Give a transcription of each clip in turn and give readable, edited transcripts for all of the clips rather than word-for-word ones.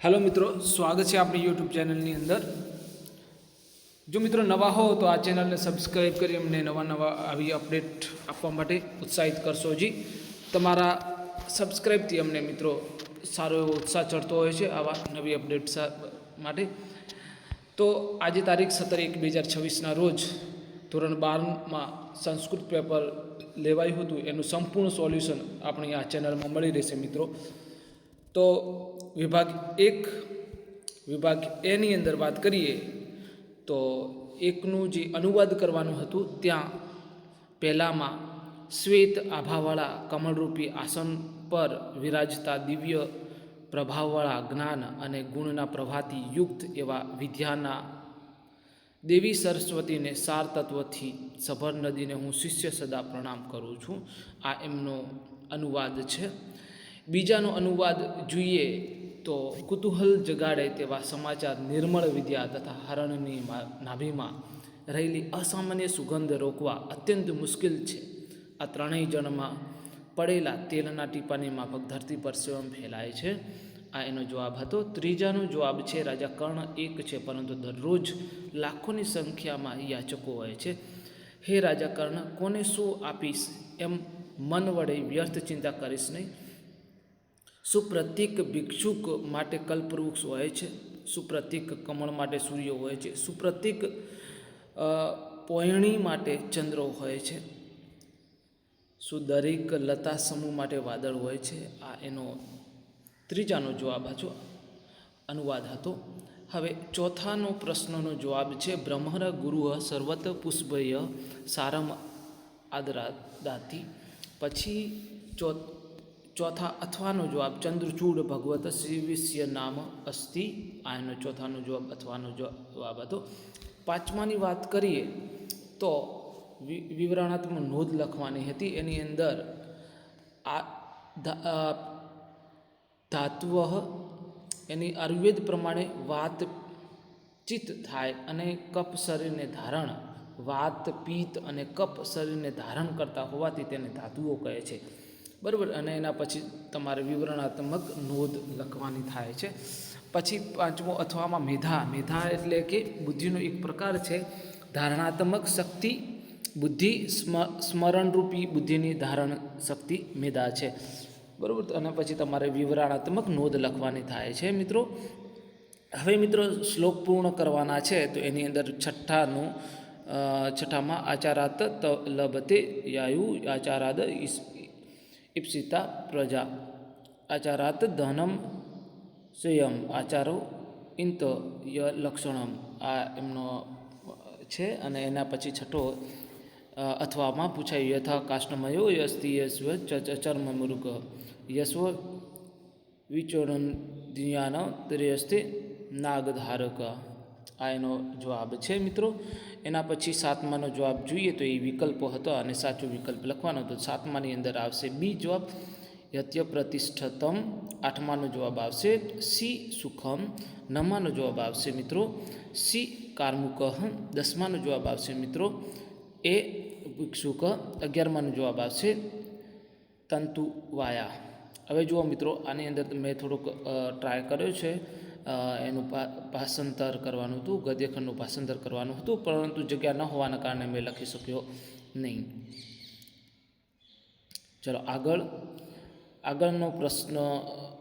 Hello મિત્રો, સ્વાગત છે આપણી યુટ્યુબ ચેનલની અંદર. જો મિત્રો નવા હો તો આ ચેનલને સબસ્ક્રાઈબ કરી અમને નવા આવી અપડેટ આપવા માટે ઉત્સાહિત કરશો. તમારા સબસ્ક્રાઈબથી અમને મિત્રો સારો એવો ઉત્સાહ ચડતો હોય છે આવા નવી અપડેટ માટે. તો આજે તારીખ 17/1/2026ના રોજ ધોરણ 12માં સંસ્કૃત પેપર લેવાયું હતું. એનું સંપૂર્ણ સોલ્યુશન આપણી આ ચેનલમાં મળી રહેશે મિત્રો. તો વિભાગ એની અંદર વાત કરીએ તો એકનું જે અનુવાદ કરવાનું હતું, ત્યાં પહેલામાં શ્વેત આભાવાળા કમળરૂપી આસન પર વિરાજતા દિવ્ય પ્રભાવવાળા જ્ઞાન અને ગુણના પ્રભાથી યુક્ત એવા વિદ્યાના દેવી સરસ્વતીને સાર તત્વથી સભર નદીને હું શિષ્ય સદા પ્રણામ કરું છું. આ એમનો અનુવાદ છે. બીજાનો અનુવાદ જોઈએ તો કુતૂહલ જગાડે તેવા સમાચાર, નિર્મળ વિદ્યા તથા હરણની નાભીમાં રહેલી અસામાન્ય સુગંધ રોકવા અત્યંત મુશ્કેલ છે. આ ત્રણેય જણમાં પડેલા તેલના ટીપાની માફક ધરતી પર સ્વયં ફેલાય છે. આ એનો જવાબ હતો. ત્રીજાનો જવાબ છે રાજા કર્ણ એક છે, પરંતુ દરરોજ લાખોની સંખ્યામાં યાચકો હોય છે. હે રાજા કર્ણ, કોને શું આપીશ એમ મન વડે વ્યર્થ ચિંતા કરીશ નહીં. સુપ્રતિક ભિક્ષુક માટે કલ્પવૃક્ષ હોય છે, સુપ્રતિક કમળ માટે સૂર્ય હોય છે, સુપ્રતિક પોયણી માટે ચંદ્ર હોય છે, દરેક લતા સમૂહ માટે વાદળ હોય છે. આ એનો ત્રીજાનો જવાબ હતો, અનુવાદ હતો. હવે ચોથાનો પ્રશ્નનો જવાબ છે બ્રહ્મર ગુરુ સર્વત પુષ્પય સારમ આદરાદાતી. પછી ચોથા અથવાનો જવાબ ચંદ્રચૂડ ભગવત શિવિષ્ય નામ અસ્તિ. આ એનો ચોથાનો જવાબ અથવાનો જવાબ હતો. પાંચમાની વાત કરીએ તો વિવરણાત્મક નોંધ લખવાની હતી. એની અંદર આ ધાત્વ એની આયુર્વેદ પ્રમાણે વાત ચિત્ત થાય અને કફ શરીરને ધારણ, વાત પિત્ત અને કફ શરીરને ધારણ કરતા હોવાથી તેને ધાતુઓ કહે છે, બરાબર. અને એના પછી તમારે વિવરણાત્મક નોંધ લખવાની થાય છે. પછી પાંચમો અથવામાં મેધા એટલે કે બુદ્ધિનો એક પ્રકાર છે. ધારણાત્મક શક્તિ બુદ્ધિ, સ્મરણરૂપી બુદ્ધિની ધારણ શક્તિ મેધા છે, બરાબર. અને પછી તમારે વિવરણાત્મક નોંધ લખવાની થાય છે મિત્રો. હવે મિત્રો શ્લોક પૂર્ણ કરવાના છે. તો એની અંદર છઠ્ઠામાં આચારાત લભતે યાયુ આચારાદ ઈપ્સિતા પ્રજા આચારાત ધનમ સ્વયં આચારો ઇંત ય લક્ષણમ. આ એમનો છે. અને એના પછી છઠ્ઠો અથવામાં પૂછાયું યથા કાષ્ણમયો યસ્તિ યસ્વ ચર્મ મૃગ યસ્વ વિચોરન દિયાન ત્રેયસ્તે નાગધારક. આ એનો જવાબ છે મિત્રો. એના પછી સાતમાનો જવાબ જોઈએ તો એ વિકલ્પો હતો અને સાચો વિકલ્પ લખવાનો હતો. સાતમાની અંદર આવશે બી જવાબ યત્ય પ્રતિષ્ઠતમ. આઠમાનો જવાબ આવશે સી સુખમ. નવમાનો જવાબ આવશે મિત્રો સી કાર્મુક. દસમાનો જવાબ આવશે મિત્રો એ ભિક્ષુક. 11માનો જવાબ આવશે તંતુવાયા. હવે જુઓ મિત્રો, આની અંદર મેં થોડુંક ટ્રાય કર્યો છે. એનું ભાષાંતર કરવાનું હતું, ગદ્યખંડનું ભાષાંતર કરવાનું હતું, પરંતુ જગ્યા ન હોવાના કારણે મેં લખી શક્યો નહીં. ચલો આગળનો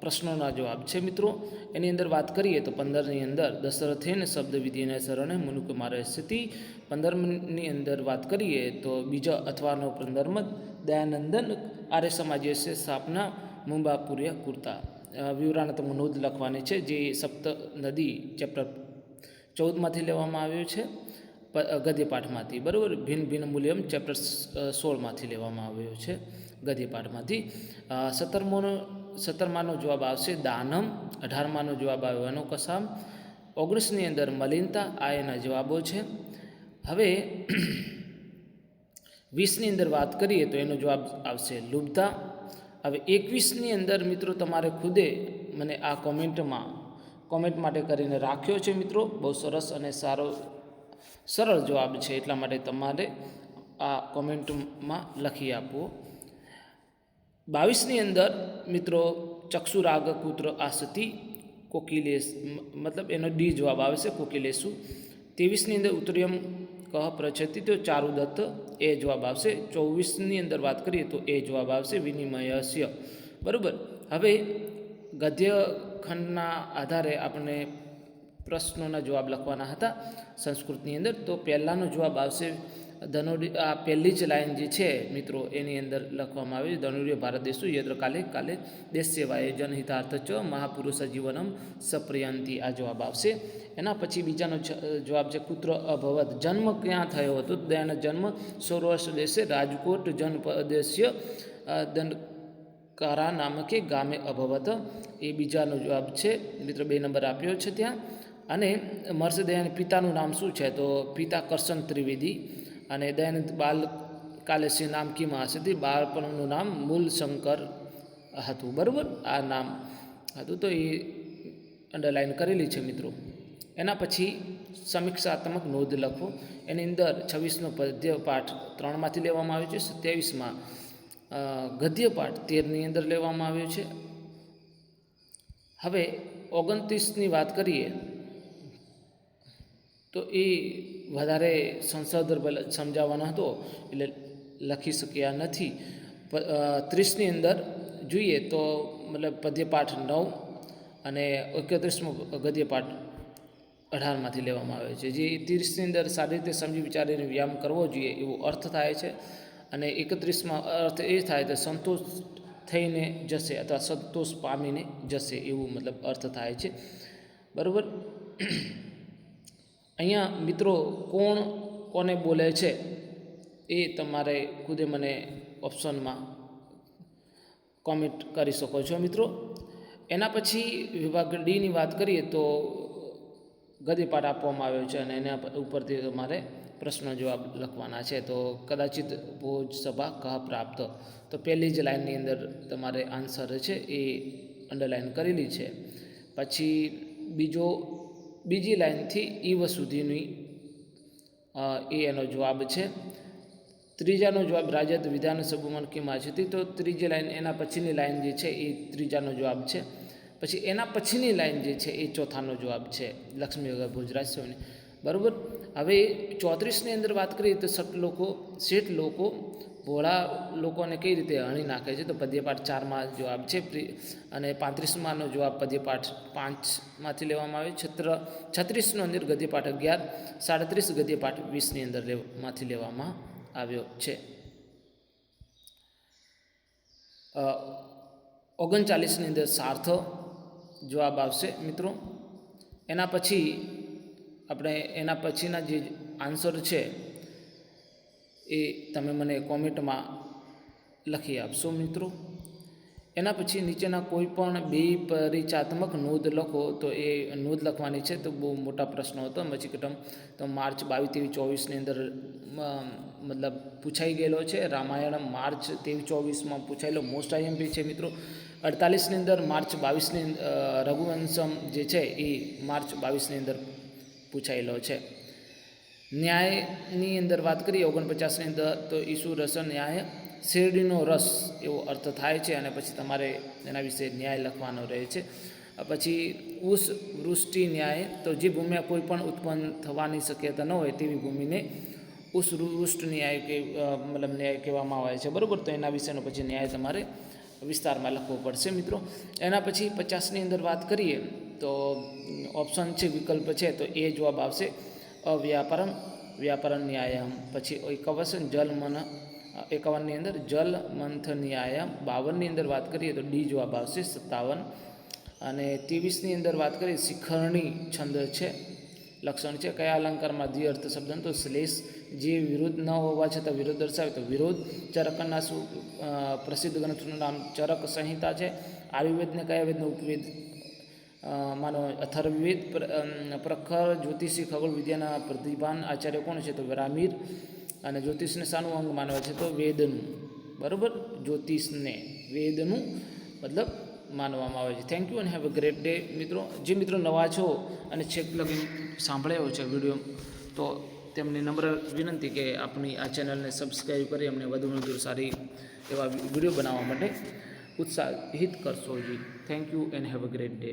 પ્રશ્નોના જવાબ છે મિત્રો. એની અંદર વાત કરીએ તો 15ની અંદર દશરથેન શબ્દ વિધિને શરણે મુનુકુમાર સ્થિતિ. 15ની અંદર વાત કરીએ તો બીજા અથવાનો નર્મદ દયાનંદન આર્ય સમાજે છે સ્થાપના મુંબાપુર્યા કુર્તા. વિવરણાત્મક નોંધ લખવાની છે, જે સપ્ત નદી ચેપ્ટર 14માંથી લેવામાં આવ્યું છે, ગદ્યપાઠમાંથી, બરાબર. ભિન્ન ભિન્ન મૂલ્યમ ચેપ્ટર 16માંથી લેવામાં આવ્યો છે, ગદ્યપાઠમાંથી. 17માનો જવાબ આવશે દાનમ. 18માનો જવાબ આવ્યો અનુકસામ. 19ની અંદર મલિનતા. આ એના જવાબો છે. હવે 20ની અંદર વાત કરીએ તો એનો જવાબ આવશે લુબ્ધા. હવે 21ની અંદર મિત્રો તમારે ખુદે મને આ કોમેન્ટ માટે કરીને રાખ્યો છે મિત્રો. બહુ સરસ અને સરળ જવાબ છે, એટલા માટે તમારે આ કોમેન્ટમાં લખી આપવો. 22ની અંદર મિત્રો ચક્ષુરાગ કુત્ર આસતી. કોકિલેશ મતલબ એનો ડી જવાબ આવશે કોકિલેશુ. 23ની અંદર ઉત્તરીયમ કહ પ્રચતિ તો ચારુદત્ત એ જવાબ આવશે. 24ની અંદર વાત કરીએ તો એ જવાબ આવશે વિનિમયસ્ય. બરાબર. હવે ગદ્ય ખંડના આધારે આપણે પ્રશ્નોના જવાબ લખવાના હતા સંસ્કૃતની અંદર. તો પહેલાંનો જવાબ આવશે આ પહેલી જ લાઈન જે છે મિત્રો એની અંદર લખવામાં આવી ધનુર્ય ભારત દેશુ યત્ર કાલે કાલે દેશ સેવાએ જનહિતાર્થ ચ મહાપુરુષ જીવનમ સપ્રયંતી આ જવાબ આવશે. એના પછી બીજાનો જવાબ છે કુત્ર અભવત જન્મ ક્યાં થયો હતો? તેનો જન્મ સૌરાષ્ટ્ર દેશે રાજકોટ જનપદેશ્ય દંડકારા નામકે ગામે અભવત એ બીજાનો જવાબ છે મિત્રો. 2 નંબર આપ્યો છે ત્યાં. અને મહર્ષિ દયાનંદ પિતાનું નામ શું છે? તો પિતા કરશન ત્રિવેદી. અને દયાનંદ બાલ કાલેશ્ય નામ કીમાં હશે તે બાળપણનું નામ મૂલશંકર હતું. બરાબર. આ નામ હતું તો એ અંડરલાઈન કરેલી છે મિત્રો. એના પછી સમીક્ષાત્મક નોંધ લખો. એની અંદર 26નો પદ્ય પાઠ 3માંથી લેવામાં આવ્યો છે. 27માં ગદ્ય પાઠ 13ની અંદર લેવામાં આવ્યો છે. હવે 29ની વાત કરીએ તો એ વધારે સંસદર્ભ સમજાવવાનો હતો એટલે લખી શક્યા નથી. 30ની અંદર જોઈએ તો મતલબ પદ્યપાઠ 9 અને 31મો ગદ્યપાઠ 18માંથી લેવામાં આવે છે. જે 30ની અંદર સારી રીતે સમજી વિચારીને વ્યાયામ કરવો જોઈએ એવો અર્થ થાય છે. અને 31માં અર્થ એ થાય તો સંતોષ થઈને જશે અથવા સંતોષ પામીને જશે એવું મતલબ અર્થ થાય છે. બરાબર. અહીંયા મિત્રો કોણ કોને બોલે છે એ તમારે ખુદે મને ઓપ્શનમાં કોમેન્ટ કરી શકો છો મિત્રો. એના પછી વિભાગ ડીની વાત કરીએ તો ગદ્યપાઠ આપવામાં આવ્યો છે અને એના ઉપરથી તમારે પ્રશ્નો જવાબ લખવાના છે. તો કદાચિત ભોજ સભા કહ પ્રાપ્ત તો પહેલી જ લાઇનની અંદર તમારે આન્સર છે એ અંડરલાઇન કરેલી છે. પછી બીજી લાઇનથી ઈવ સુધીની એ એનો જવાબ છે. ત્રીજાનો જવાબ રાજ્ય વિધાનસભામાં કીમાં છે તો ત્રીજી લાઇન એના પછીની લાઇન જે છે એ ત્રીજાનો જવાબ છે. પછી એના પછીની લાઇન જે છે એ ચોથાનો જવાબ છે લક્ષ્મી વગર ભોજરાજ સૌની. બરાબર. હવે 34ની અંદર વાત કરીએ તો શેઠ લોકો ભોળા લોકોને કઈ રીતે હણી નાખે છે? તો પદ્યપાઠ 4માં જવાબ છે. અને 35માનો જવાબ પદ્યપાઠ 5માંથી લેવામાં આવે. 36નો અંદર ગદ્યપાઠ 11, 37 ગદ્યપાઠ 20ની અંદર માંથી લેવામાં આવ્યો છે. 39ની અંદર સાર્થ જવાબ આવશે મિત્રો. એના પછી આપણે એના પછીના જે આન્સર છે એ તમે મને કોમેન્ટમાં લખી આપશો મિત્રો. એના પછી નીચેના કોઈ પણ 2 પરિચયાત્મક નોંધ લખો. તો એ નોંધ લખવાની છે તો બહુ મોટા પ્રશ્નો હતો મચીકટમ. તો માર્ચ 22-23-24ની અંદર મતલબ પૂછાઈ ગયેલો છે. રામાયણ માર્ચ 23-24માં પૂછાયેલો મોસ્ટ આઈએમપી છે મિત્રો. 48ની અંદર માર્ચ 22ની રઘુવંશમ જે છે એ માર્ચ 22ની અંદર પૂછાયેલો છે. ન્યાયની અંદર વાત કરીએ 49ની અંદર તો ઈસુ રસ ન્યાય શેરડીનો રસ એવો અર્થ થાય છે. અને પછી તમારે એના વિશે ન્યાય લખવાનો રહે છે. પછી વૃષ્ટિ ન્યાય તો જે ભૂમિમાં કોઈ પણ ઉત્પન્ન થવાની શક્યતા ન હોય તેવી ભૂમિને વૃષ્ટ ન્યાય કે મતલબ ન્યાય કહેવામાં આવે છે. બરાબર. તો એના વિશેનો પછી ન્યાય તમારે વિસ્તારમાં લખવો પડશે મિત્રો. એના પછી 50ની અંદર વાત કરીએ તો ઓપ્શન છે વિકલ્પ છે તો એ જવાબ આવશે વ્યાપારણ ન્યાયમ. પછી 51ની અંદર જલ મંથ ન્યાયમ. 52ની અંદર વાત કરીએ તો ડી જવાબ આવશે 57. અને 23ની અંદર વાત કરીએ શિખરણી છંદ છે લક્ષણ છે. કયા અલંકારમાં દ્વિઅર્થ શબ્દ તો શ્લેષ જે વિરોધ ન હોવા છતાં વિરોધ દર્શાવે તો વિરોધ. ચરકના પ્રસિદ્ધ ગ્રંથનું નામ ચરક સંહિતા છે. આયુર્વેદને કયા વેદનો ઉપવેદ માનો અથર્વવેદ. પ્રખર જ્યોતિષી ખગોળ વિદ્યાના પ્રતિભાન આચાર્ય કોણ છે? તો રામીર. અને જ્યોતિષને શાનું અંગ માનવે છે? તો વેદનું. બરાબર. જ્યોતિષને વેદનું મતલબ માનવામાં આવે છે. થેન્ક યુ અને હેવ અ ગ્રેટ ડે મિત્રો. જે મિત્રો નવા છો અને છેક લગીન સાંભળ્યો છે વિડીયો તો તેમને નમ્ર વિનંતી કે આપણી આ ચેનલને સબસ્ક્રાઈબ કરી અમને વધુ સારી એવા વિડીયો બનાવવા માટે ઉત્સાહિત કરશો ji. Thank you and have a great day.